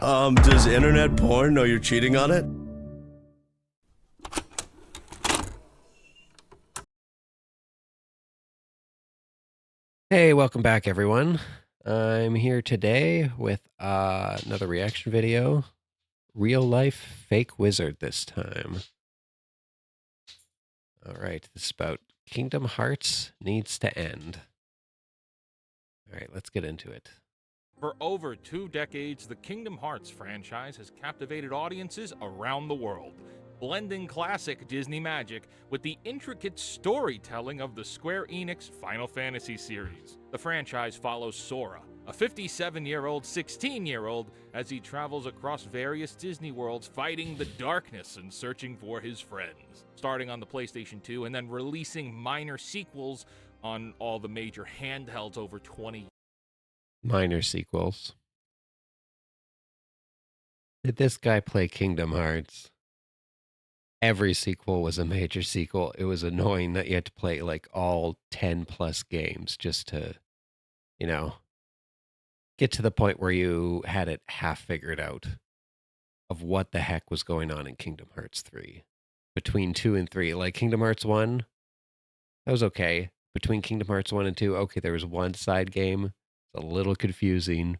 Does internet porn know you're cheating on it? Hey, welcome back, everyone. I'm here today with another reaction video. Real life fake wizard this time. All right, this is about Kingdom Hearts Needs to End. All right, let's get into it. For over 2 decades, the Kingdom Hearts franchise has captivated audiences around the world, blending classic Disney magic with the intricate storytelling of the Square Enix Final Fantasy series. The franchise follows Sora, a 57-year-old 16-year-old, as he travels across various Disney worlds fighting the darkness and searching for his friends. Starting on the PlayStation 2 and then releasing minor sequels on all the major handhelds over 20 Minor sequels. Did this guy play Kingdom Hearts? Every sequel was a major sequel. It was annoying that you had to play like all 10 plus games just to, get to the point where you had it half figured out of what the heck was going on in Kingdom Hearts 3. Between 2 and 3, like Kingdom Hearts 1, that was okay. Between Kingdom Hearts 1 and 2, okay, there was one side game. It's a little confusing,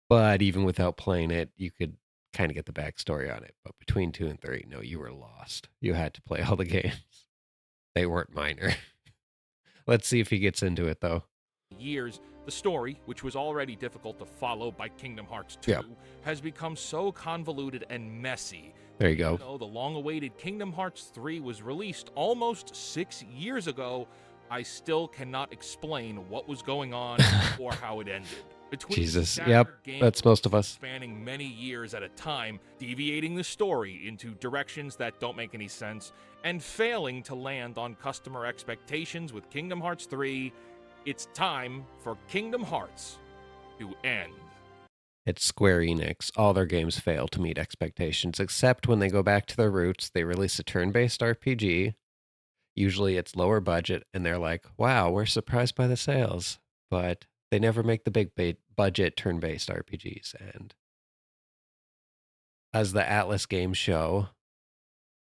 but even without playing it, you could kind of get the backstory on it. But between 2 and 3, no, you were lost. You had to play all the games. They weren't minor. Let's see if he gets into it, though. years, the story, which was already difficult to follow by Kingdom Hearts 2, has become so convoluted and messy. There you go. Though the long-awaited Kingdom Hearts 3 was released almost 6 years ago, I still cannot explain what was going on or how it ended. Between Jesus, yep, that's most of us. Spanning many years at a time, deviating the story into directions that don't make any sense, and failing to land on customer expectations with Kingdom Hearts 3, it's time for Kingdom Hearts to end. It's Square Enix. All their games fail to meet expectations, except when they go back to their roots. They release a turn-based RPG. Usually it's lower budget, and they're like, wow, we're surprised by the sales. But they never make the big budget turn-based RPGs. And as the Atlas games show,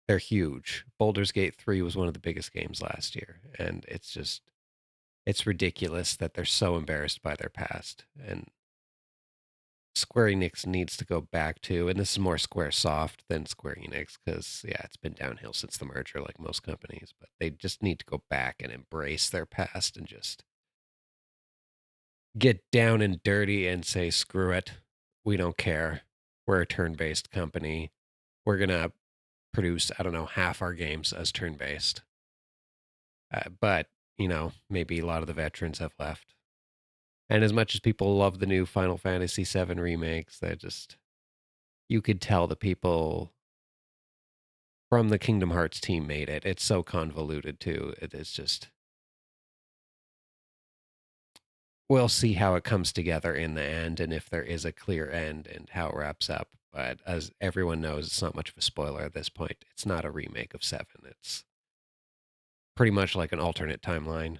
they're huge. Baldur's Gate 3 was one of the biggest games last year. And it's ridiculous that they're so embarrassed by their past. And Square Enix needs to go back to, and this is more Squaresoft than Square Enix, because, yeah, it's been downhill since the merger, like most companies, but they just need to go back and embrace their past and just get down and dirty and say, screw it, we don't care. We're a turn-based company. We're going to produce, I don't know, half our games as turn-based. But, maybe a lot of the veterans have left. And as much as people love the new Final Fantasy VII remakes, you could tell the people from the Kingdom Hearts team made it. It's so convoluted, too. It is just... We'll see how it comes together in the end, and if there is a clear end and how it wraps up. But as everyone knows, it's not much of a spoiler at this point. It's not a remake of 7. It's pretty much like an alternate timeline.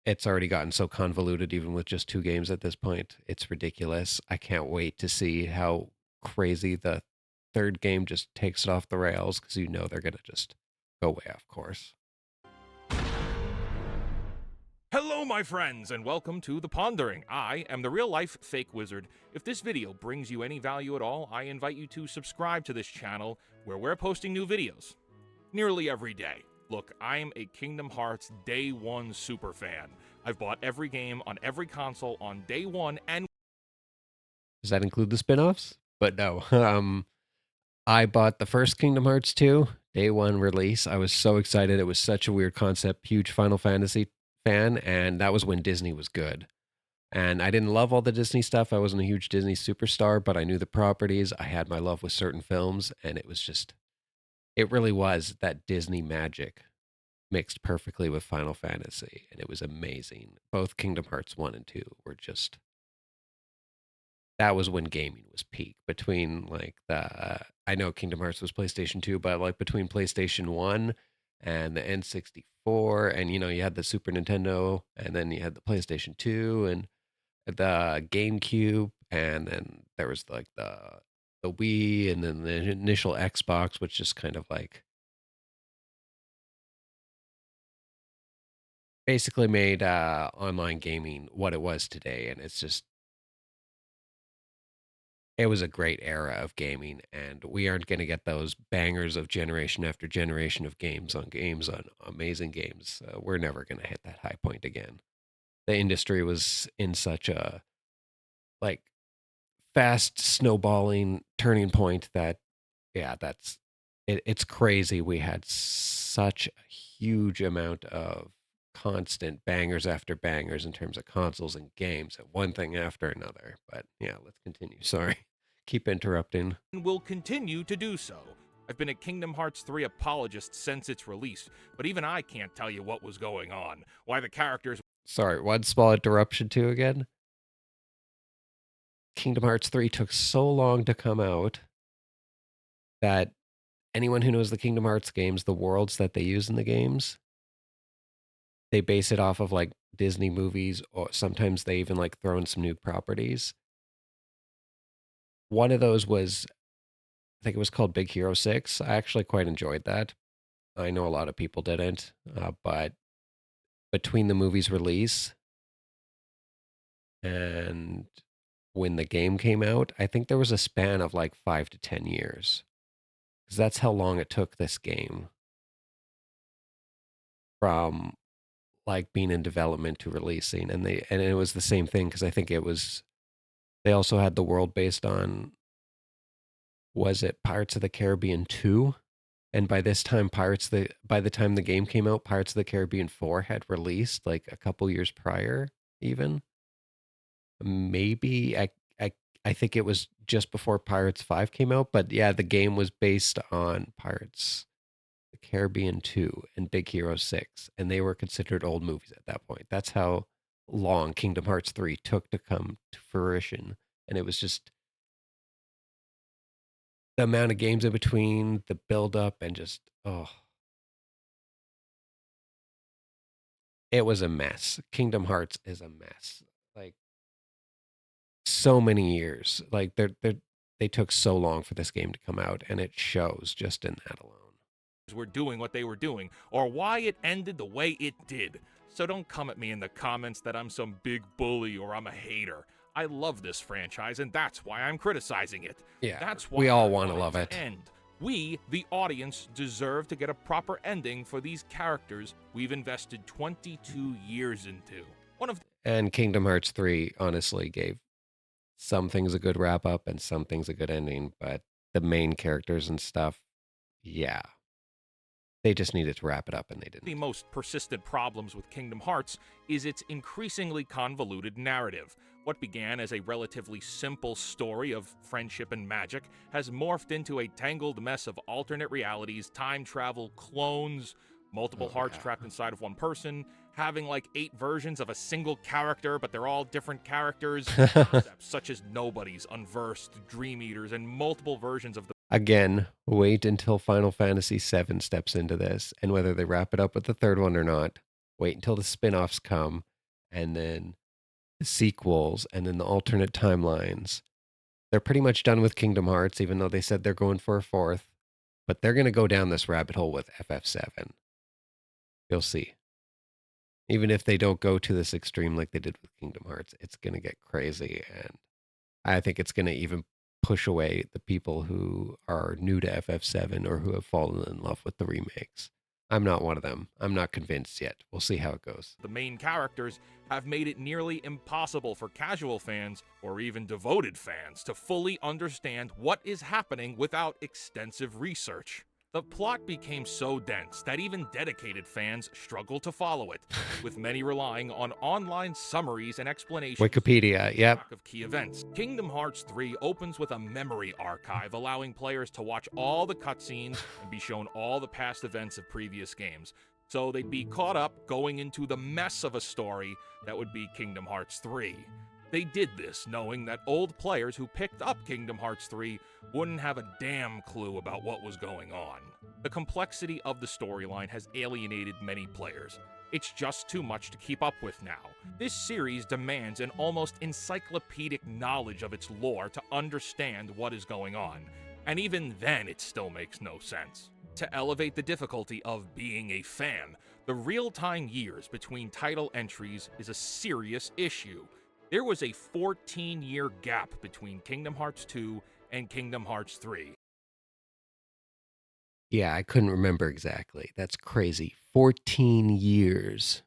It's already gotten so convoluted, even with just 2 games at this point. It's ridiculous. I can't wait to see how crazy the 3rd game just takes it off the rails, because they're going to just go way off course. Hello, my friends, and welcome to The Pondering. I am the real-life fake wizard. If this video brings you any value at all, I invite you to subscribe to this channel, where we're posting new videos nearly every day. Look, I'm a Kingdom Hearts Day 1 super fan. I've bought every game on every console on Day 1 and... Does that include the spin-offs? But no. I bought the first Kingdom Hearts 2, Day 1 release. I was so excited. It was such a weird concept. Huge Final Fantasy fan, and that was when Disney was good. And I didn't love all the Disney stuff. I wasn't a huge Disney superstar, but I knew the properties. I had my love with certain films, and it was just... It really was that Disney magic mixed perfectly with Final Fantasy, and it was amazing. Both Kingdom Hearts 1 and 2 were just... That was when gaming was peak. Between, like, I know Kingdom Hearts was PlayStation 2, but, like, between PlayStation 1 and the N64, and, you had the Super Nintendo, and then you had the PlayStation 2, and the GameCube, and then there was like the Wii and then the initial Xbox, which just kind of like basically made online gaming what it was today. And it's just, it was a great era of gaming, and we aren't going to get those bangers of generation after generation of games on amazing games. We're never going to hit that high point again. The industry was in such a like fast snowballing turning point that yeah, it's crazy. We had such a huge amount of constant bangers after bangers in terms of consoles and games, and one thing after another. But yeah, let's continue. Sorry, keep interrupting. And will continue to do so. I've been a Kingdom Hearts 3 apologist since its release, but even I can't tell you what was going on, why the characters. Sorry, one small interruption too again. Kingdom Hearts 3 took so long to come out that anyone who knows the Kingdom Hearts games, the worlds that they use in the games, they base it off of like Disney movies, or sometimes they even like throw in some new properties. One of those was, I think it was called Big Hero 6. I actually quite enjoyed that. I know a lot of people didn't, but between the movie's release and when the game came out, I think there was a span of like 5 to 10 years. Because that's how long it took this game from like being in development to releasing. And it was the same thing, because I think they also had the world based on, was it Pirates of the Caribbean 2? And by this time, by the time the game came out, Pirates of the Caribbean 4 had released like a couple years prior, even. Maybe I think it was just before Pirates 5 came out, but yeah, the game was based on Pirates of the Caribbean 2 and Big Hero 6, and they were considered old movies at that point. That's how long Kingdom Hearts 3 took to come to fruition. And it was just the amount of games in between, the build up, and just it was a mess. Kingdom Hearts is a mess. Like so many years. Like they took so long for this game to come out, and it shows just in that alone. Were doing what they were doing, or why it ended the way it did. So don't come at me in the comments that I'm some big bully or I'm a hater. I love this franchise, and that's why I'm criticizing it. Yeah, that's why we all want to love it. End. We, the audience, deserve to get a proper ending for these characters we've invested 22 years into. And Kingdom Hearts 3 honestly gave some things a good wrap up and some things a good ending, but the main characters and stuff, yeah. They just needed to wrap it up, and they didn't. The most persistent problems with Kingdom Hearts is its increasingly convoluted narrative. What began as a relatively simple story of friendship and magic has morphed into a tangled mess of alternate realities, time travel, clones, multiple hearts trapped inside of one person, having like 8 versions of a single character, but they're all different characters, concepts such as Nobodies, Unversed, Dream Eaters, and multiple versions of the. Again, wait until Final Fantasy VII steps into this, and whether they wrap it up with the third one or not, wait until the spin-offs come, and then the sequels, and then the alternate timelines. They're pretty much done with Kingdom Hearts, even though they said they're going for a 4th, but they're going to go down this rabbit hole with FF7. You'll see. Even if they don't go to this extreme like they did with Kingdom Hearts, it's going to get crazy, and I think it's going to even push away the people who are new to FF7 or who have fallen in love with the remakes. I'm not one of them. I'm not convinced yet. We'll see how it goes. The main characters have made it nearly impossible for casual fans or even devoted fans to fully understand what is happening without extensive research. The plot became so dense that even dedicated fans struggle to follow it, with many relying on online summaries and explanations. Wikipedia, yep. Of key events. Kingdom Hearts 3 opens with a memory archive, allowing players to watch all the cutscenes and be shown all the past events of previous games, so they'd be caught up going into the mess of a story that would be Kingdom Hearts 3. They did this knowing that old players who picked up Kingdom Hearts 3 wouldn't have a damn clue about what was going on. The complexity of the storyline has alienated many players. It's just too much to keep up with now. This series demands an almost encyclopedic knowledge of its lore to understand what is going on, and even then it still makes no sense. To elevate the difficulty of being a fan, the real-time years between title entries is a serious issue. There was a 14-year gap between Kingdom Hearts 2 and Kingdom Hearts 3. Yeah, I couldn't remember exactly. That's crazy. 14 years.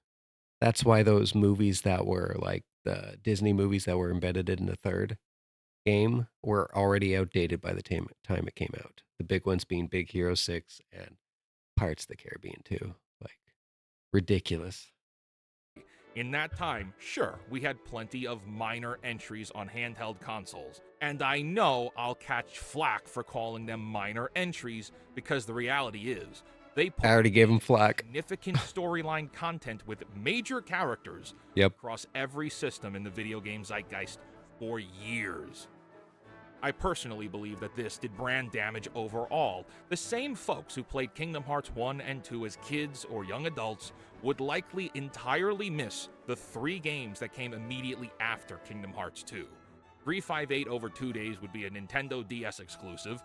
That's why those movies that were like the Disney movies that were embedded in the third game were already outdated by the time it came out. The big ones being Big Hero 6 and Pirates of the Caribbean 2. Like, ridiculous. In that time, sure, we had plenty of minor entries on handheld consoles, and I know I'll catch flack for calling them minor entries because the reality is, they I already gave them flack. significant storyline content with major characters Yep. across every system in the video game zeitgeist for years. I personally believe that this did brand damage overall. The same folks who played Kingdom Hearts 1 and 2 as kids or young adults would likely entirely miss the 3 games that came immediately after Kingdom Hearts 2. 358 over 2 days would be a Nintendo DS exclusive.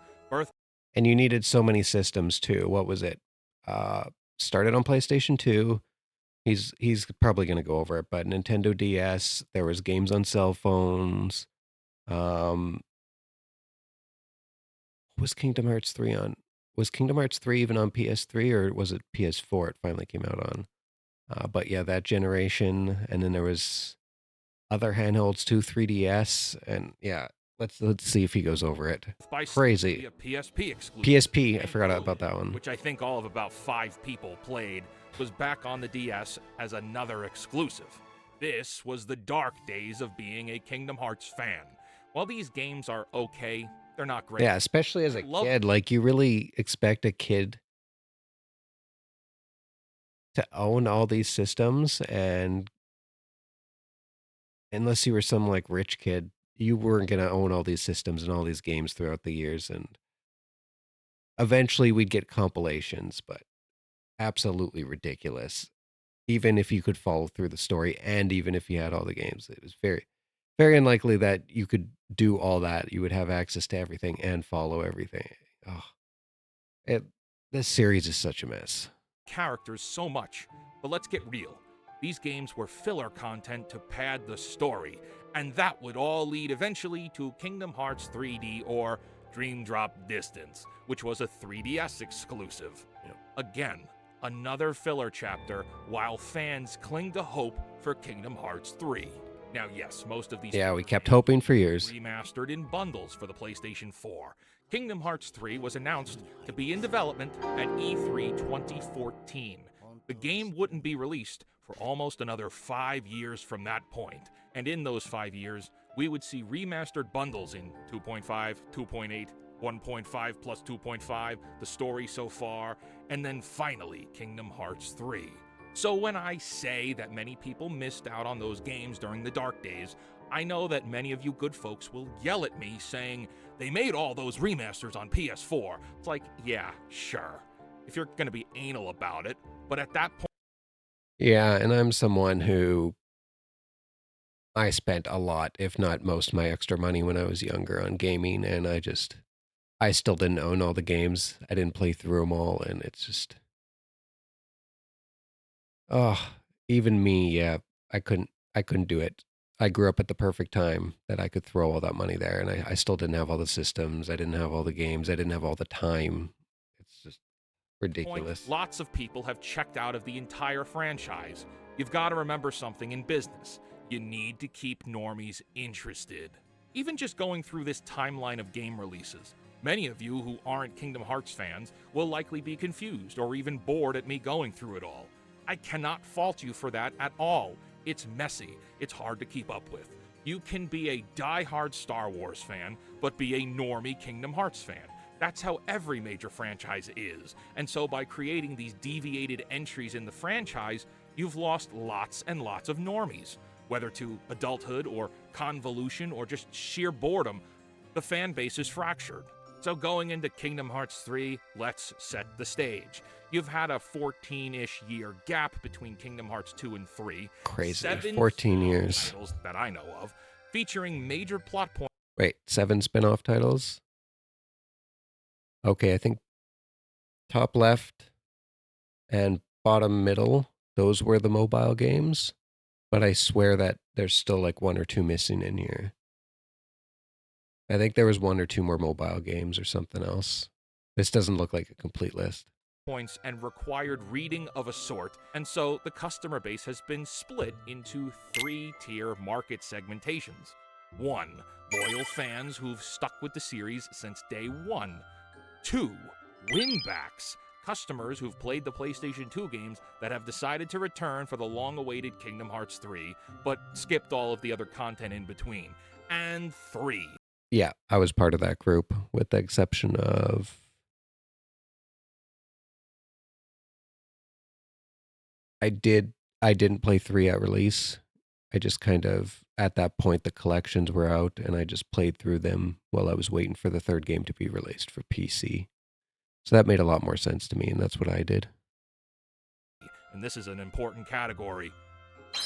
And you needed so many systems too. What was it? Started on PlayStation 2. He's probably going to go over it, but Nintendo DS, there was games on cell phones. Was Kingdom Hearts 3 on? Was Kingdom Hearts 3 even on PS3 or was it PS4 it finally came out on? But yeah, that generation, and then there was other handhelds too, 3DS, and yeah, let's see if he goes over it. Crazy. A PSP exclusive. PSP, I forgot about that one. Which I think all of about 5 people played, was back on the DS as another exclusive. This was the dark days of being a Kingdom Hearts fan. While these games are okay, they're not great. Yeah, especially as a kid, like you really expect a kid to own all these systems, and unless you were some like rich kid, you weren't going to own all these systems and all these games throughout the years. And eventually we'd get compilations, but absolutely ridiculous. Even if you could follow through the story and even if you had all the games, it was very, very unlikely that you could do all that. You would have access to everything and follow everything. Oh, this series is such a mess. Characters so much, but let's get real. These games were filler content to pad the story, and that would all lead eventually to Kingdom Hearts 3D or Dream Drop Distance, which was a 3DS exclusive. Yep. Again, another filler chapter while fans cling to hope for Kingdom Hearts 3. Now, yes, most of these we kept hoping for years. Remastered in bundles for the PlayStation 4. Kingdom Hearts 3 was announced to be in development at E3 2014. The game wouldn't be released for almost another 5 years from that point, and in those 5 years, we would see remastered bundles in 2.5, 2.8, 1.5 plus 2.5, the story so far, and then finally Kingdom Hearts 3. So when I say that many people missed out on those games during the dark days, I know that many of you good folks will yell at me saying, they made all those remasters on PS4. It's like, yeah, sure, if you're going to be anal about it, but at that point... Yeah, and I'm someone who I spent a lot, if not most of my extra money when I was younger on gaming, and I still didn't own all the games. I didn't play through them all, and it's just... Oh, even me, yeah, I couldn't do it. I grew up at the perfect time that I could throw all that money there, and I still didn't have all the systems. I didn't have all the games. I didn't have all the time. It's just ridiculous. Lots of people have checked out of the entire franchise. You've got to remember something in business. You need to keep normies interested. Even just going through this timeline of game releases, many of you who aren't Kingdom Hearts fans will likely be confused or even bored at me going through it all. I cannot fault you for that at all. It's messy. It's hard to keep up with. You can be a die-hard Star Wars fan, but be a normie Kingdom Hearts fan. That's how every major franchise is. And so by creating these deviated entries in the franchise, you've lost lots and lots of normies. Whether to adulthood or convolution or just sheer boredom, the fan base is fractured. So going into Kingdom Hearts 3, let's set the stage. You've had a 14-ish year gap between Kingdom Hearts 2 and 3. Crazy. 7 14 years. titles that I know of, featuring major plot points. Wait, 7 spin-off titles? Okay, I think top left and bottom middle, those were the mobile games. But I swear that there's still like 1 or 2 missing in here. I think there was 1 or 2 more mobile games or something else. This doesn't look like a complete list. Points and required reading of a sort, and so the customer base has been split into 3-tier market segmentations. 1. Loyal fans who've stuck with the series since day 1. 2. Winbacks. Customers who've played the PlayStation 2 games that have decided to return for the long-awaited Kingdom Hearts 3, but skipped all of the other content in between. And 3. Yeah, I was part of that group, with the exception of... I didn't play 3 at release. I just kind of, at that point, the collections were out, and I just played through them while I was waiting for the 3rd game to be released for PC. So that made a lot more sense to me, and that's what I did. And this is an important category.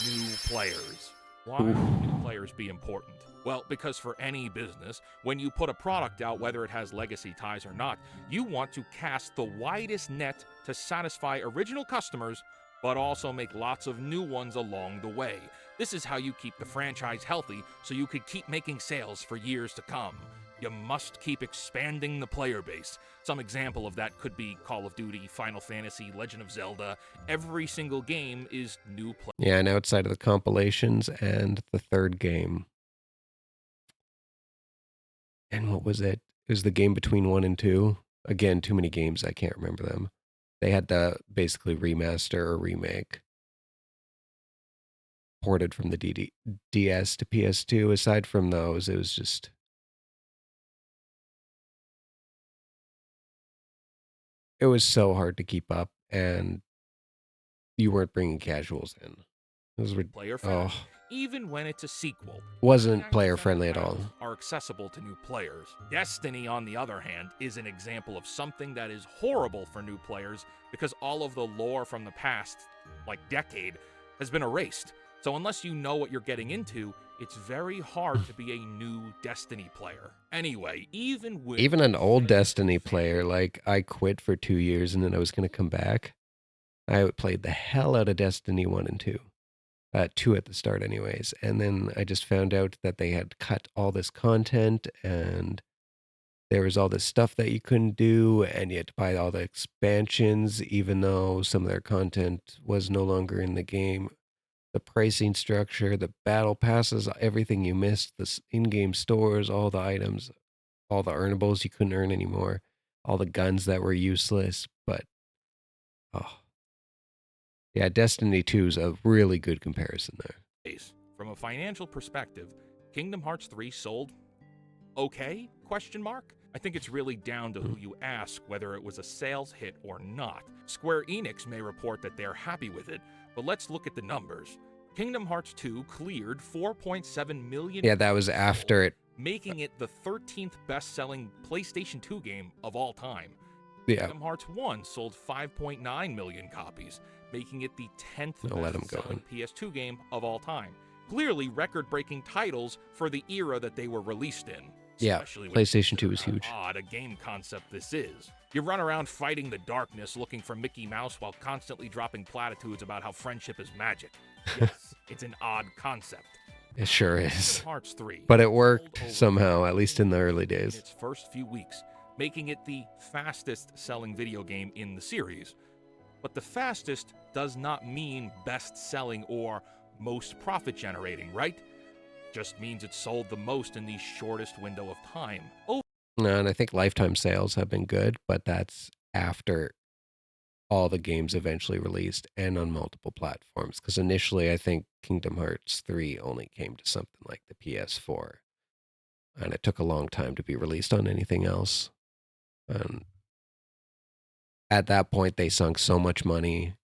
New players. Why would new players be important? Well, because for any business, when you put a product out, whether it has legacy ties or not, you want to cast the widest net to satisfy original customers, but also make lots of new ones along the way. This is how you keep the franchise healthy, so you could keep making sales for years to come. You must keep expanding the player base. Some example of that could be Call of Duty, Final Fantasy, Legend of Zelda. Every single game is new players. Yeah, and outside of the compilations and the 3rd game. And what was it? It was the game between 1 and 2. Again, too many games, I can't remember them. They had to basically remaster or remake. Ported from the DS to PS2. Aside from those, it was just... It was so hard to keep up, and you weren't bringing casuals in. It was Player friendly, even when it's a sequel. Wasn't player friendly at all. Are accessible to new players. Destiny, on the other hand, is an example of something that is horrible for new players because all of the lore from the past, like decade, has been erased. So unless you know what you're getting into, it's very hard to be a new Destiny player. Anyway, even an old Destiny player, like I quit for 2 years and then I was going to come back. I played the hell out of Destiny 1 and 2. 2 at the start anyways. And then I just found out that they had cut all this content and there was all this stuff that you couldn't do and you had to buy all the expansions even though some of their content was no longer in the game. The pricing structure, the battle passes, everything you missed, the in-game stores, all the items, all the earnables you couldn't earn anymore, all the guns that were useless. But, yeah, Destiny 2 is a really good comparison there. From a financial perspective, Kingdom Hearts 3 sold okay? I think it's really down to who you ask whether it was a sales hit or not. Square Enix may report that they're happy with it, but let's look at the numbers. Kingdom Hearts 2 cleared 4.7 million. Yeah, that was after it. Making it the 13th best-selling PlayStation 2 game of all time. Yeah. Kingdom Hearts 1 sold 5.9 million copies, making it the 10th best-selling PS2 game of all time. Clearly record-breaking titles for the era that they were released in. Yeah, PlayStation 2 was huge. Odd a game concept this is. You run around fighting the darkness looking for Mickey Mouse while constantly dropping platitudes about how friendship is magic. Yes, it's an odd concept. It sure is. Hearts 3, but it worked somehow, at least in the early days. In its first few weeks, making it the fastest-selling video game in the series. But the fastest does not mean best-selling or most profit-generating, right? Just means it sold the most in the shortest window of time. No, and I think lifetime sales have been good, but that's after all the games eventually released and on multiple platforms. Because initially, I think Kingdom Hearts 3 only came to something like the PS4. And it took a long time to be released on anything else. And at that point, they sunk so much money.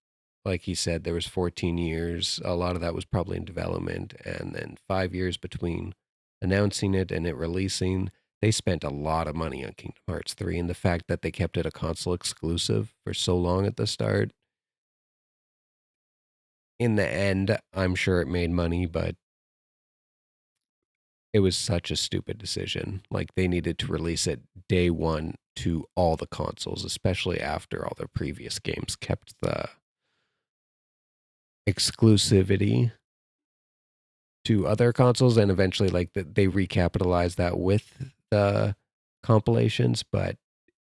Like he said, there was 14 years. A lot of that was probably in development. And then 5 years between announcing it and it releasing. they spent a lot of money on Kingdom Hearts 3, and the fact that they kept it a console exclusive for so long at the start, in the end, I'm sure it made money, but it was such a stupid decision. Like, they needed to release it day one to all the consoles, especially after all their previous games kept the exclusivity to other consoles, and eventually they recapitalized that with the compilations. But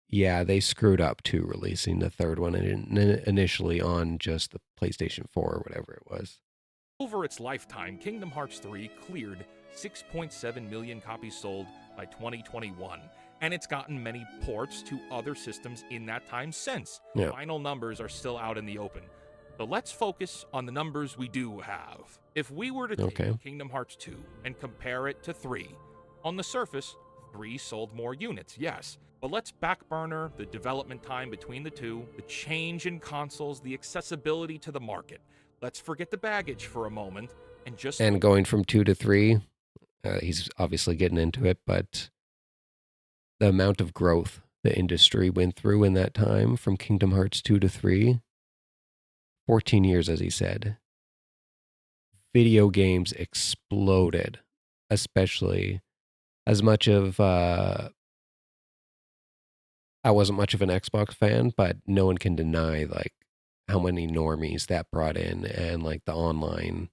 yeah, they screwed up too, releasing the third one initially on just the PlayStation 4 or whatever it was. Over its lifetime, Kingdom Hearts 3 cleared 6.7 million copies sold by 2021, and it's gotten many ports to other systems in that time since. Yeah. Final numbers are still out in the open. So let's focus on the numbers we do have. If we were to take Kingdom Hearts 2 and compare it to 3, on the surface, 3 sold more units, yes. But let's backburner the development time between the two, the change in consoles, the accessibility to the market. Let's forget the baggage for a moment and just... And going from 2 to 3, he's obviously getting into it, but the amount of growth the industry went through in that time from Kingdom Hearts 2 to 3, 14 years, as he said. Video games exploded, especially as much of... I wasn't much of an Xbox fan, but no one can deny, like, how many normies that brought in, and like the online,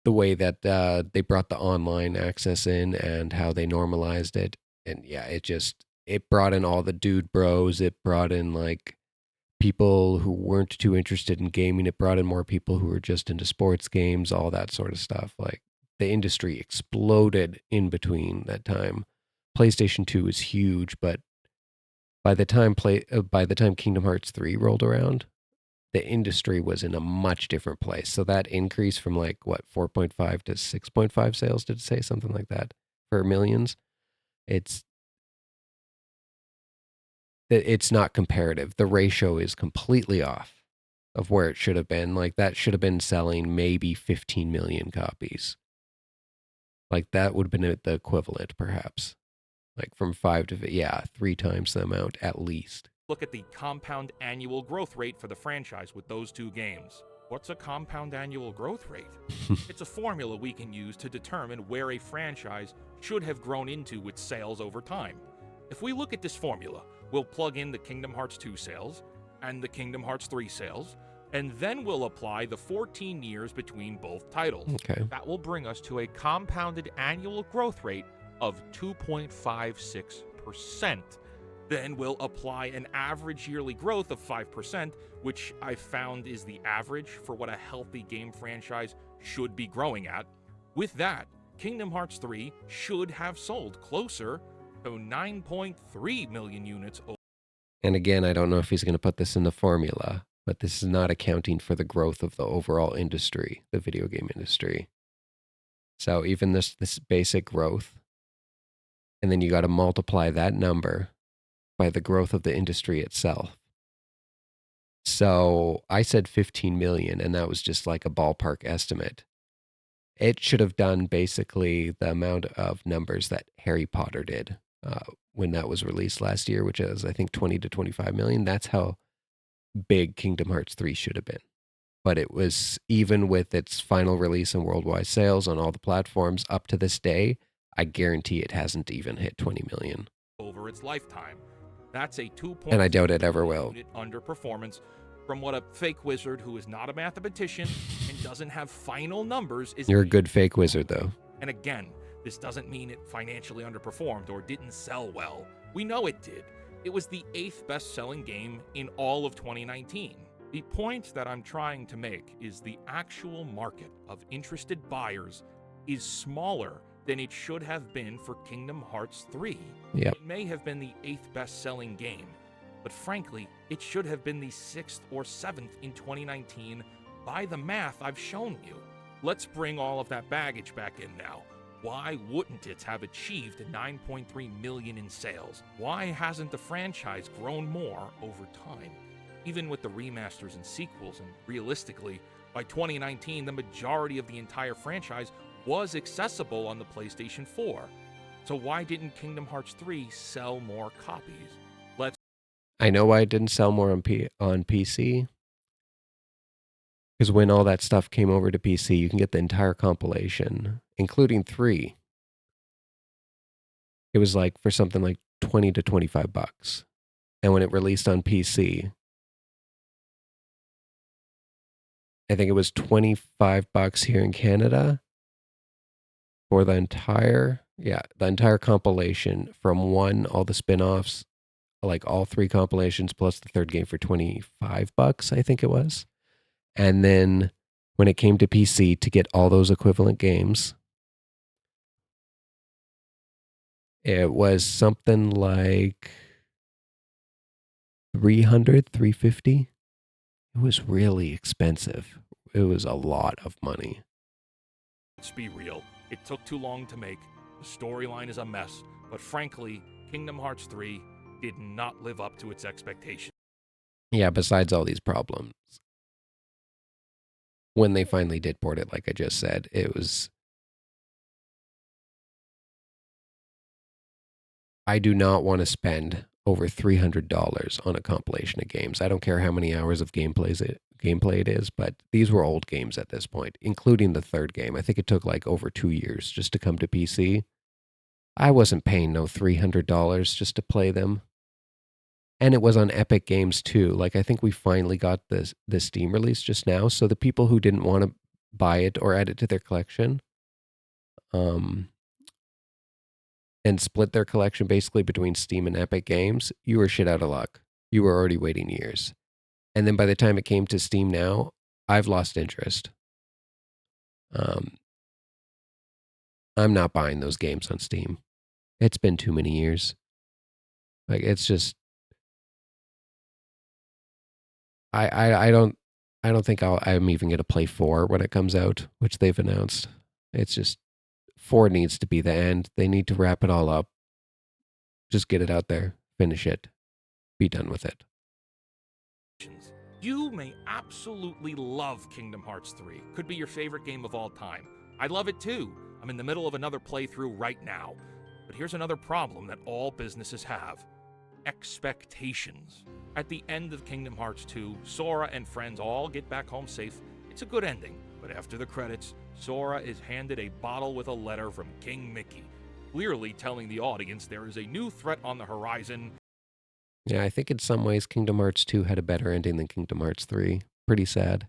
the way that they brought the online access in and how they normalized it. And yeah, it brought in all the dude bros. It brought in like people who weren't too interested in gaming. It brought in more people who were just into sports games, all that sort of stuff. Like, the industry exploded in between that time. PlayStation 2 was huge, but by the time Kingdom Hearts 3 rolled around, the industry was in a much different place. So that increase from 4.5 to 6.5 sales, did it say something like that, for millions? It's not comparative. The ratio is completely off of where it should have been. Like, that should have been selling maybe 15 million copies. Like, that would have been the equivalent, perhaps. Like, from 5 to 3 times the amount at least. Look at the compound annual growth rate for the franchise with those two games. What's a compound annual growth rate? It's a formula we can use to determine where a franchise should have grown into with sales over time. If we look at this formula, we'll plug in the Kingdom Hearts 2 sales and the Kingdom Hearts 3 sales, and then we'll apply the 14 years between both titles. Okay. That will bring us to a compounded annual growth rate of 2.56%. Then we'll apply an average yearly growth of 5%, which I found is the average for what a healthy game franchise should be growing at. With that, Kingdom Hearts 3 should have sold closer to 9.3 million units. And again, I don't know if he's going to put this in the formula, but this is not accounting for the growth of the overall industry, the video game industry. So even this basic growth, and then you got to multiply that number by the growth of the industry itself. So I said 15 million, and that was just like a ballpark estimate. It should have done basically the amount of numbers that Harry Potter did when that was released last year, which is, I think, 20 to 25 million. That's how big Kingdom Hearts 3 should have been. But it was, even with its final release and worldwide sales on all the platforms up to this day, I guarantee it hasn't even hit 20 million. Over its lifetime. That's a 2. And I doubt it ever will. Underperformance from what a fake wizard who is not a mathematician and doesn't have final numbers is. You're a good fake wizard, though. And again, this doesn't mean it financially underperformed or didn't sell well. We know it did. It was the 8th best-selling game in all of 2019. The point that I'm trying to make is the actual market of interested buyers is smaller than it should have been for Kingdom Hearts 3. Yep. It may have been the 8th best-selling game, but frankly, it should have been the 6th or 7th in 2019 by the math I've shown you. Let's bring all of that baggage back in now. Why wouldn't it have achieved 9.3 million in sales? Why hasn't the franchise grown more over time? Even with the remasters and sequels, and realistically, by 2019, the majority of the entire franchise was accessible on the PlayStation 4. So why didn't Kingdom Hearts 3 sell more copies? Let's I know why it didn't sell more on PC. Because when all that stuff came over to PC, you can get the entire compilation, including 3. It was like for something like 20 to 25 bucks. And when it released on PC, I think it was 25 bucks here in Canada for the entire compilation from all the spin-offs, like all 3 compilations plus the third game for 25 bucks, I think it was. And then when it came to PC to get all those equivalent games, it was something like 350. It was really expensive. It was a lot of money. be real. It took too long to make. The storyline is a mess. But frankly, Kingdom Hearts 3 did not live up to its expectations. Yeah, besides all these problems. When they finally did port it, like I just said, it was... I do not want to spend over $300 on a compilation of games. I don't care how many hours of gameplay it is, but these were old games at this point, including the third game. I think it took like over 2 years just to come to PC. I wasn't paying no $300 just to play them. And it was on Epic Games too. Like, I think we finally got the Steam release just now. So the people who didn't want to buy it or add it to their collection, and split their collection basically between Steam and Epic Games, you were shit out of luck. You were already waiting years. And then by the time it came to Steam now, I've lost interest. I'm not buying those games on Steam. It's been too many years. Like, it's just... I don't think I'm even going to play 4 when it comes out, which they've announced. It's just... 4 needs to be the end. They need to wrap it all up. Just get it out there. Finish it. Be done with it. You may absolutely love Kingdom Hearts 3. Could be your favorite game of all time. I love it too. I'm in the middle of another playthrough right now. But here's another problem that all businesses have. Expectations. At the end of Kingdom Hearts 2, Sora and friends all get back home safe. It's a good ending. But after the credits, Sora is handed a bottle with a letter from King Mickey, clearly telling the audience there is a new threat on the horizon. Yeah, I think in some ways Kingdom Hearts 2 had a better ending than Kingdom Hearts 3. Pretty sad.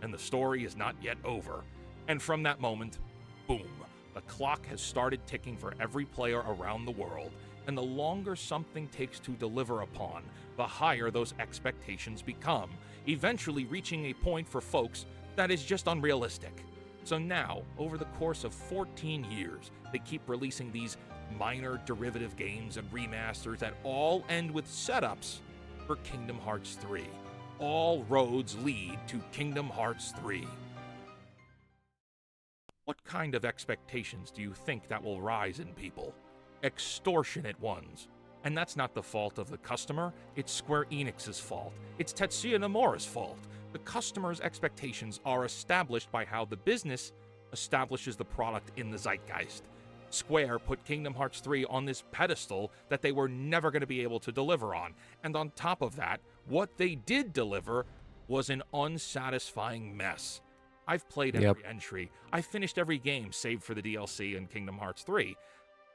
And the story is not yet over. And from that moment, boom, the clock has started ticking for every player around the world. And the longer something takes to deliver upon, the higher those expectations become, eventually reaching a point for folks that is just unrealistic. So now, over the course of 14 years, they keep releasing these minor derivative games and remasters that all end with setups for Kingdom Hearts 3. All roads lead to Kingdom Hearts 3. What kind of expectations do you think that will rise in people? Extortionate ones. And that's not the fault of the customer, it's Square Enix's fault. It's Tetsuya Nomura's fault. The customer's expectations are established by how the business establishes the product in the zeitgeist. Square put Kingdom Hearts 3 on this pedestal that they were never going to be able to deliver on. And on top of that, what they did deliver was an unsatisfying mess. I've played every entry. I finished every game save for the DLC in Kingdom Hearts 3.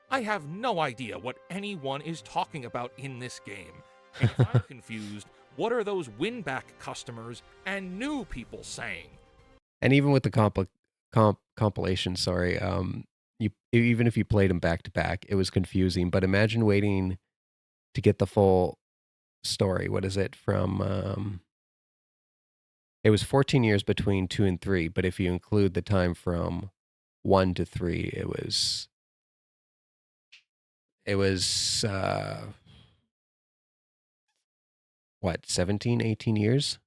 I have no idea what anyone is talking about in this game. And if I'm confused, what are those win-back customers and new people saying? And even with the compilation, even if you played them back to back, it was confusing. But imagine waiting to get the full story. What is it from? It was 14 years between 2 and 3, but if you include the time from 1 to 3, it was 17, 18 years?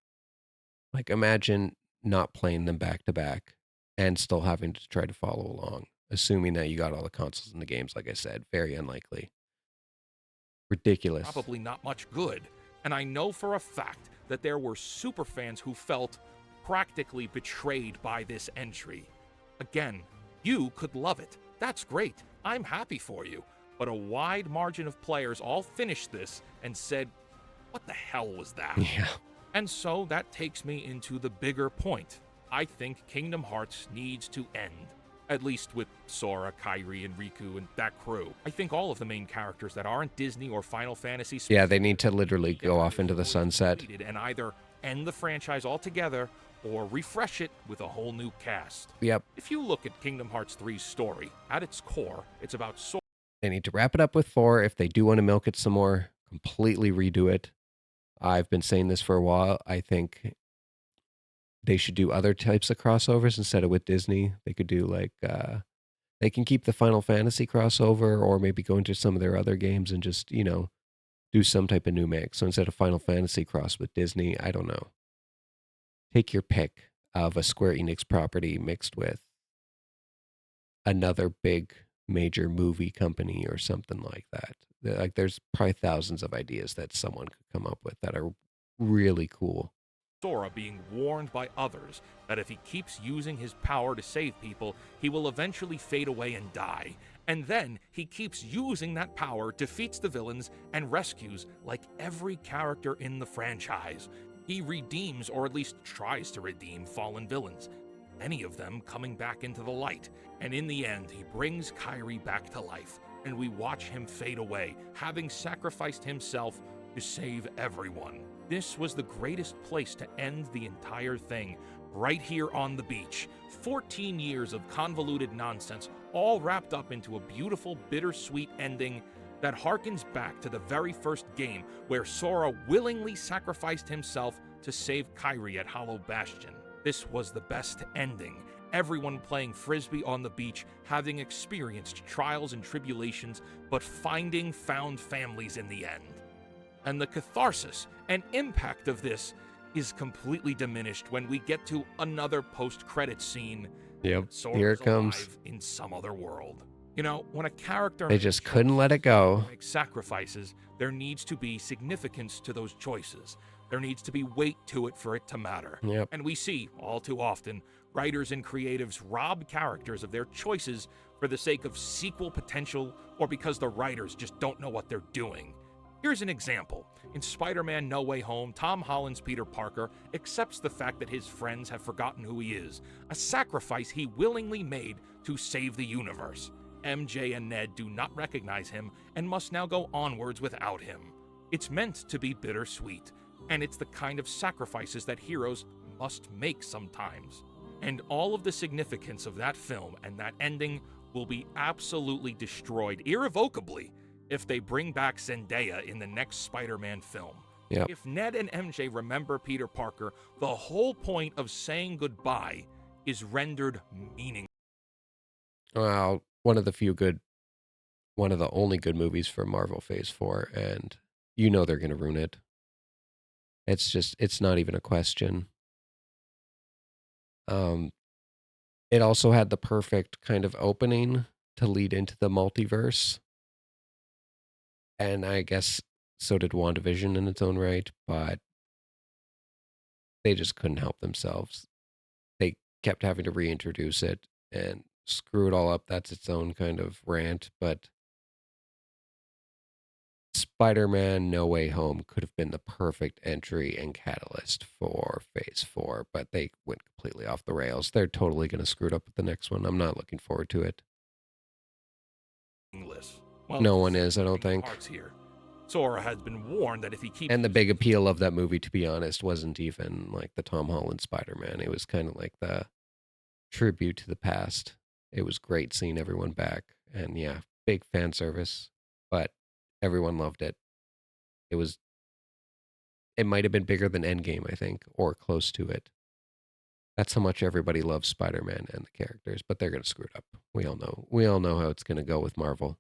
Like, imagine not playing them back to back and still having to try to follow along, assuming that you got all the consoles and the games. Like I said, very unlikely. Ridiculous. Probably not much good. And I know for a fact that there were superfans who felt practically betrayed by this entry. Again, you could love it. That's great. I'm happy for you. But a wide margin of players all finished this and said, what the hell was that? Yeah. And so that takes me into the bigger point. I think Kingdom Hearts needs to end. At least with Sora, Kairi, and Riku and that crew. I think all of the main characters that aren't Disney or Final Fantasy... Yeah, they need to literally go off into the sunset. ...and either end the franchise altogether or refresh it with a whole new cast. Yep. If you look at Kingdom Hearts 3's story, at its core, it's about Sora... They need to wrap it up with 4. If they do want to milk it some more, completely redo it. I've been saying this for a while. I think they should do other types of crossovers instead of with Disney. They could do like, they can keep the Final Fantasy crossover or maybe go into some of their other games and just, you know, do some type of new mix. So instead of Final Fantasy cross with Disney, I don't know. Take your pick of a Square Enix property mixed with another big major movie company or something like that. Like there's probably thousands of ideas that someone could come up with that are really cool. Sora being warned by others that if he keeps using his power to save people, he will eventually fade away and die. And then he keeps using that power, defeats the villains, and rescues like every character in the franchise. He redeems, or at least tries to redeem, fallen villains, many of them coming back into the light. And in the end, he brings Kairi back to life, and we watch him fade away, having sacrificed himself to save everyone. This was the greatest place to end the entire thing, right here on the beach. 14 years of convoluted nonsense, all wrapped up into a beautiful, bittersweet ending that harkens back to the very first game, where Sora willingly sacrificed himself to save Kairi at Hollow Bastion. This was the best ending. Everyone playing Frisbee on the beach, having experienced trials and tribulations, but finding found families in the end. And the catharsis and impact of this is completely diminished when we get to another post-credit scene. Yep, Sora's here it comes. alive in some other world. You know, when a character... They just couldn't let it go. ...makes sacrifices, there needs to be significance to those choices. There needs to be weight to it for it to matter. Yep. And we see, all too often, writers and creatives rob characters of their choices for the sake of sequel potential or because the writers just don't know what they're doing. Here's an example. In Spider-Man No Way Home, Tom Holland's Peter Parker accepts the fact that his friends have forgotten who he is, a sacrifice he willingly made to save the universe. MJ and Ned do not recognize him and must now go onwards without him. It's meant to be bittersweet, and it's the kind of sacrifices that heroes must make sometimes. And all of the significance of that film and that ending will be absolutely destroyed irrevocably if they bring back Zendaya in the next Spider-Man film. Yep. If Ned and MJ remember Peter Parker, the whole point of saying goodbye is rendered meaningless. Well, one of the only good movies for Marvel Phase 4, and you know they're going to ruin it. It's not even a question. It also had the perfect kind of opening to lead into the multiverse. And I guess so did WandaVision in its own right, but they just couldn't help themselves. They kept having to reintroduce it and screw it all up. That's its own kind of rant, but Spider-Man No Way Home could have been the perfect entry and catalyst for Phase 4, but they went completely off the rails. They're totally going to screw it up with the next one. I'm not looking forward to it. Well, no one is, I don't think. Here. Sora has been warned that if he keeps... And the big appeal of that movie, to be honest, wasn't even like the Tom Holland Spider-Man. It was kind of like the tribute to the past. It was great seeing everyone back. And yeah, big fan service, but everyone loved it. It might have been bigger than Endgame, I think, or close to it. That's how much everybody loves Spider-Man and the characters, but they're going to screw it up. We all know how it's going to go with Marvel.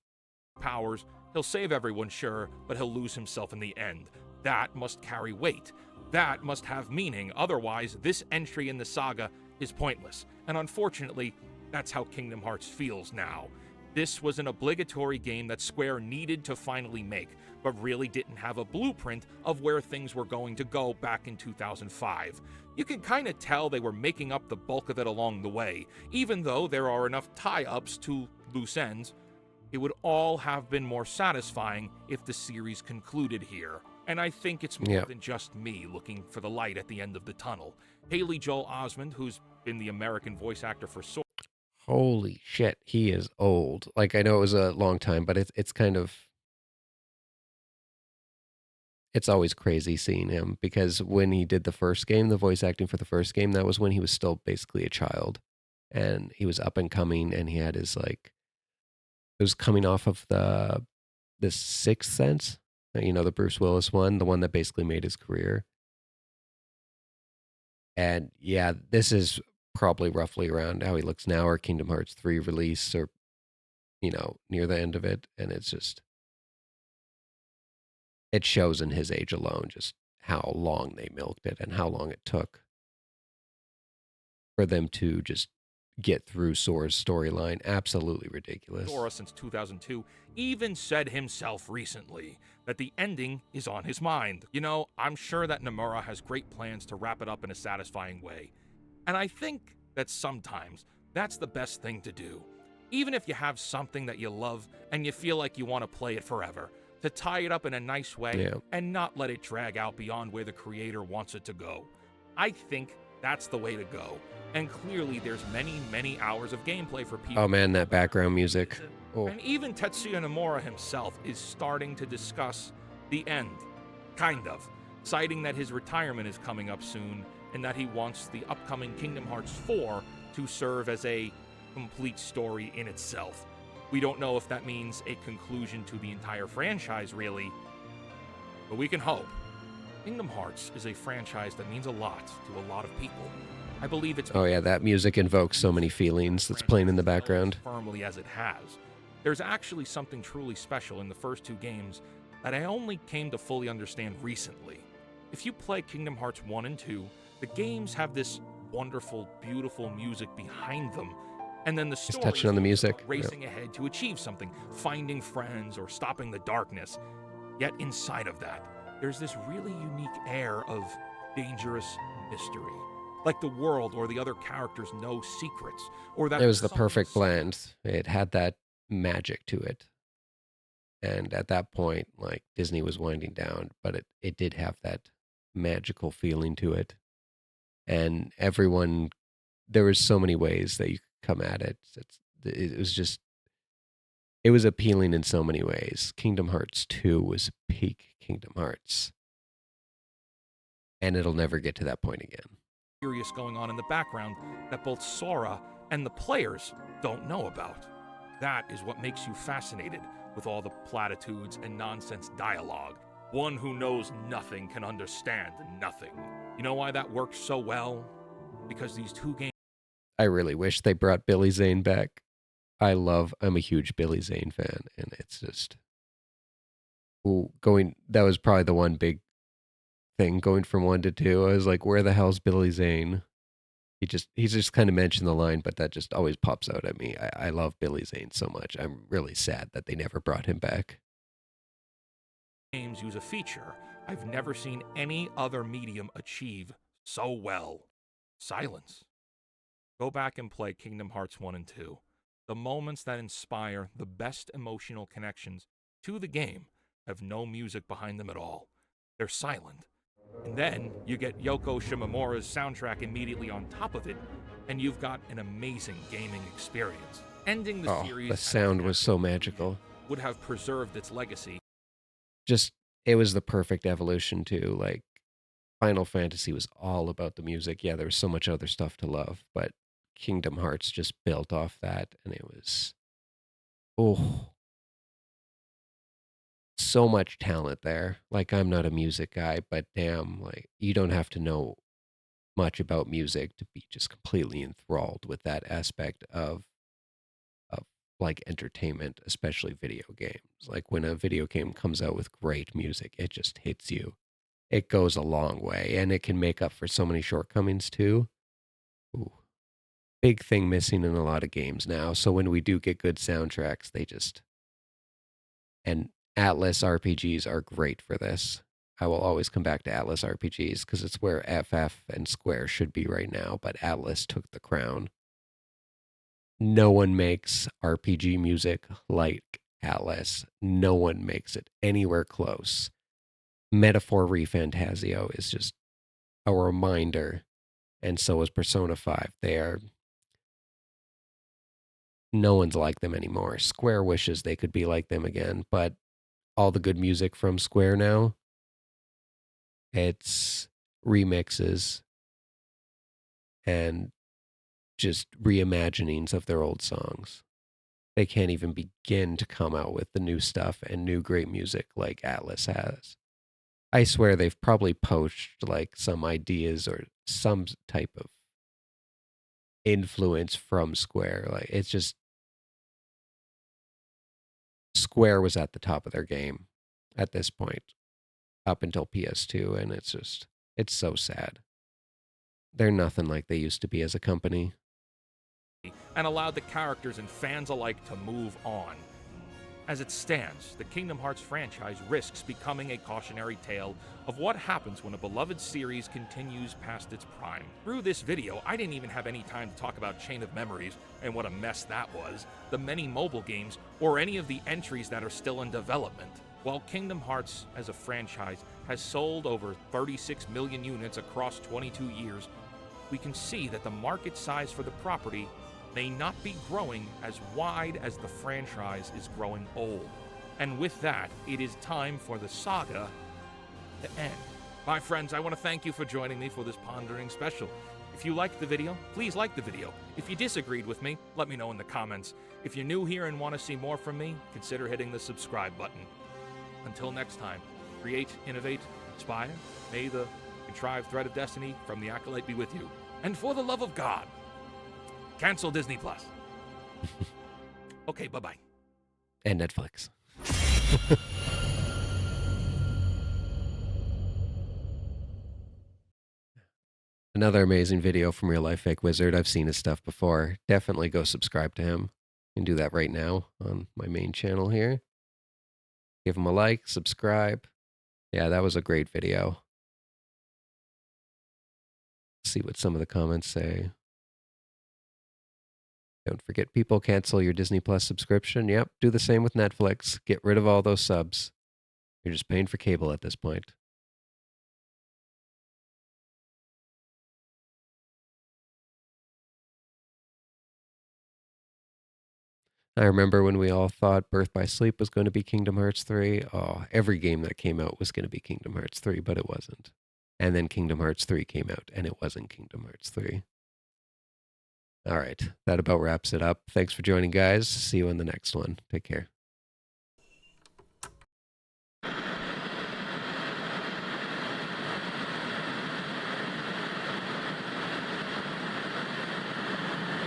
Powers, he'll save everyone, sure, but he'll lose himself in the end. That must carry weight. That must have meaning. Otherwise, this entry in the saga is pointless. And unfortunately, that's how Kingdom Hearts feels now. This was an obligatory game that Square needed to finally make, but really didn't have a blueprint of where things were going to go back in 2005. You can kind of tell they were making up the bulk of it along the way, even though there are enough tie-ups to loose ends. It would all have been more satisfying if the series concluded here. And I think it's more than just me looking for the light at the end of the tunnel. Haley Joel Osment, who's been the American voice actor for Sora. Holy shit, he is old. Like, I know it was a long time, but it's kind of, it's always crazy seeing him, because when he did the first game, the voice acting for the first game, that was when he was still basically a child, and he was up and coming, and he had his, like, it was coming off of the Sixth Sense, you know, the Bruce Willis one, the one that basically made his career. And yeah, this is probably roughly around how he looks now, or Kingdom Hearts 3 release, or, you know, near the end of it. And it's just, it shows in his age alone just how long they milked it and how long it took for them to just get through Sora's storyline. Absolutely ridiculous. Sora since 2002 even said himself recently that the ending is on his mind. You know, I'm sure that Nomura has great plans to wrap it up in a satisfying way. And I think that sometimes that's the best thing to do. Even if you have something that you love and you feel like you want to play it forever, to tie it up in a nice way and not let it drag out beyond where the creator wants it to go. I think that's the way to go. And clearly there's many hours of gameplay for people. Oh man, that background music. Oh. And even Tetsuya Nomura himself is starting to discuss the end, kind of, citing that his retirement is coming up soon and that he wants the upcoming Kingdom Hearts 4 to serve as a complete story in itself. We don't know if that means a conclusion to the entire franchise, really, but we can hope. Kingdom Hearts is a franchise that means a lot to a lot of people. I believe it's... Oh yeah, that music invokes so many feelings that's playing in the background. ...firmly as it has. There's actually something truly special in the first two games that I only came to fully understand recently. If you play Kingdom Hearts 1 and 2, the games have this wonderful, beautiful music behind them, and then the story just touching on the music, racing ahead to achieve something, finding friends or stopping the darkness. Yet inside of that, there's this really unique air of dangerous mystery. Like the world or the other characters know secrets, or that it was the perfect blend. It had that magic to it. And at that point, like, Disney was winding down, but it did have that magical feeling to it. And everyone, there was so many ways that you could come at it. It was just, it was appealing in so many ways. Kingdom Hearts 2 was peak Kingdom Hearts. And it'll never get to that point again. Curious going on in the background that both Sora and the players don't know about. That is what makes you fascinated with all the platitudes and nonsense dialogue. One who knows nothing can understand nothing. You know why that works so well? Because these two games... I really wish they brought Billy Zane back. I'm a huge Billy Zane fan, and it's just... that was probably the one big thing going from 1 to 2. I was like, where the hell's Billy Zane? He's just kind of mentioned the line, but that just always pops out at me. I love Billy Zane so much. I'm really sad that they never brought him back. Games use a feature I've never seen any other medium achieve so well. Silence. Go back and play Kingdom Hearts 1 and 2. The moments that inspire the best emotional connections to the game have no music behind them at all. They're silent. And then you get Yoko Shimomura's soundtrack immediately on top of it, and you've got an amazing gaming experience. Ending the series... the sound was so magical. ...would have preserved its legacy. Just, it was the perfect evolution too. Like, Final Fantasy was all about the music. Yeah, there was so much other stuff to love, but Kingdom Hearts just built off that, and it was... so much talent there. Like, I'm not a music guy, but damn, like, you don't have to know much about music to be just completely enthralled with that aspect of like entertainment, especially video games. Like, when a video game comes out with great music, it just hits you. It goes a long way, and it can make up for so many shortcomings too. Ooh. big thing missing in a lot of games now. So when we do get good soundtracks, and Atlas RPGs are great for this. I will always come back to Atlas RPGs because it's where FF and Square should be right now, but Atlas took the crown. No one makes RPG music like Atlas. No one makes it anywhere close. Metaphor ReFantasio is just a reminder, and so is Persona 5. No one's like them anymore. Square wishes they could be like them again, but all the good music from Square now, it's remixes and just reimaginings of their old songs. They can't even begin to come out with the new stuff and new great music like Atlas has. I swear they've probably poached like some ideas or some type of influence from Square. Like it's just Square was at the top of their game at this point up until PS2, and it's so sad. They're nothing like they used to be as a company. And allowed the characters and fans alike to move on. As it stands, the Kingdom Hearts franchise risks becoming a cautionary tale of what happens when a beloved series continues past its prime. Through this video, I didn't even have any time to talk about Chain of Memories and what a mess that was, the many mobile games, or any of the entries that are still in development. While Kingdom Hearts as a franchise has sold over 36 million units across 22 years, we can see that the market size for the property may not be growing as wide as the franchise is growing old. And with that, it is time for the saga to end. My friends, I want to thank you for joining me for this pondering special. If you liked the video, please like the video. If you disagreed with me, let me know in the comments. If you're new here and want to see more from me, consider hitting the subscribe button. Until next time, create, innovate, inspire. May the contrived thread of destiny from the Acolyte be with you. And for the love of God, cancel Disney Plus. Okay, bye-bye. And Netflix. Another amazing video from Real Life Fake Wizard. I've seen his stuff before. Definitely go subscribe to him. You can do that right now on my main channel here. Give him a like, subscribe. Yeah, that was a great video. Let's see what some of the comments say. Don't forget, people, cancel your Disney Plus subscription. Yep, do the same with Netflix. Get rid of all those subs. You're just paying for cable at this point. I remember when we all thought Birth by Sleep was going to be Kingdom Hearts 3. Oh, every game that came out was going to be Kingdom Hearts 3, but it wasn't. And then Kingdom Hearts 3 came out, and it wasn't Kingdom Hearts 3. All right, that about wraps it up. Thanks for joining, guys. See you in the next one. Take care.